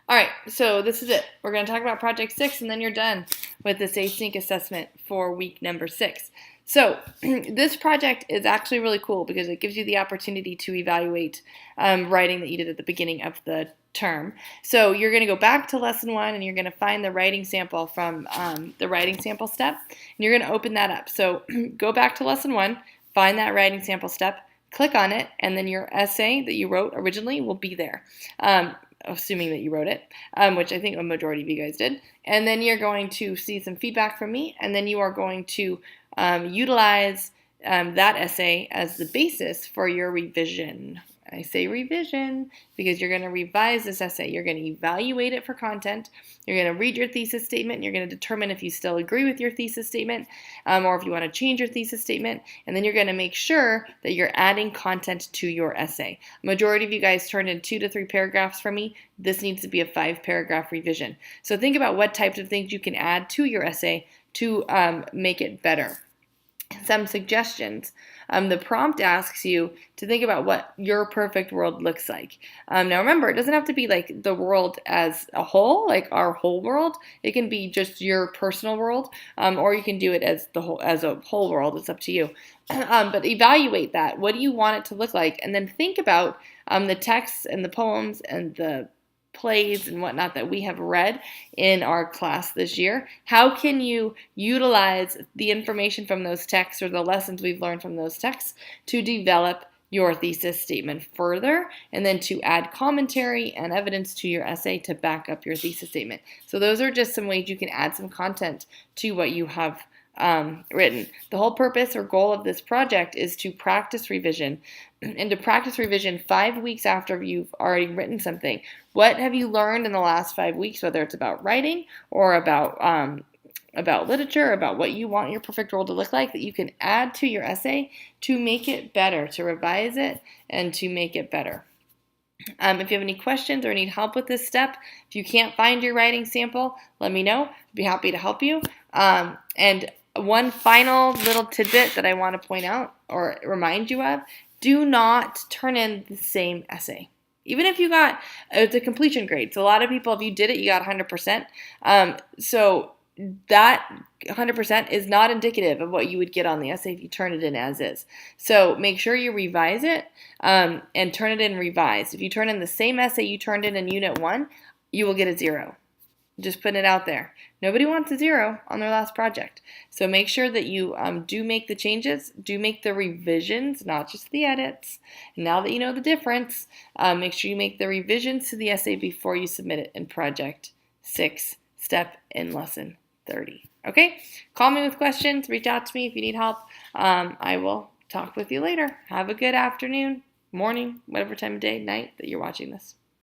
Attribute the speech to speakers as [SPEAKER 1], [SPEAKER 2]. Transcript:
[SPEAKER 1] All right, so this is it. We're going to talk about Project 6, and then you're done with this async assessment for week number 6. So this project is actually really cool because it gives you the opportunity to evaluate writing that you did at the beginning of the term. So you're going to go back to lesson 1, and you're going to find the writing sample from the writing sample step, and you're going to open that up. So go back to lesson 1, find that writing sample step, click on it, and then your essay that you wrote originally will be there. Assuming that you wrote it, which I think a majority of you guys did. And then you're going to see some feedback from me, and then you are going to utilize that essay as the basis for your revision. I say revision because you're going to revise this essay. You're going to evaluate it for content. You're going to read your thesis statement. And you're going to determine if you still agree with your thesis statement or if you want to change your thesis statement. And then you're going to make sure that you're adding content to your essay. Majority of you guys turned in 2 to 3 paragraphs from me. This needs to be a 5-paragraph revision. So think about what types of things you can add to your essay to make it better. Some suggestions. The prompt asks you to think about what your perfect world looks like. Now remember, it doesn't have to be like the world as a whole, like our whole world. It can be just your personal world, or you can do it as a whole world. It's up to you. But evaluate that. What do you want it to look like? And then think about the texts and the poems and the plays and whatnot that we have read in our class this year. How can you utilize the information from those texts or the lessons we've learned from those texts to develop your thesis statement further, and then to add commentary and evidence to your essay to back up your thesis statement? So those are just some ways you can add some content to what you have written. The whole purpose or goal of this project is to practice revision, and to practice revision 5 weeks after you've already written something. What have you learned in the last 5 weeks, whether it's about writing or about literature, about what you want your perfect world to look like, that you can add to your essay to make it better, to revise it, and to make it better. If you have any questions or need help with this step, if you can't find your writing sample, let me know. I'd be happy to help you. And one final little tidbit that I want to point out or remind you of: do not turn in the same essay. Even if you got, it's a completion grade. So a lot of people, if you did it, you got 100%. So that 100% is not indicative of what you would get on the essay if you turn it in as is. So make sure you revise it and turn it in revised. If you turn in the same essay you turned in Unit 1, you will get a 0. Just putting it out there. Nobody wants a 0 on their last project. So make sure that you do make the changes, do make the revisions, not just the edits. And now that you know the difference, make sure you make the revisions to the essay before you submit it in Project 6, step in Lesson 30. Okay? Call me with questions. Reach out to me if you need help. I will talk with you later. Have a good afternoon, morning, whatever time of day, night that you're watching this.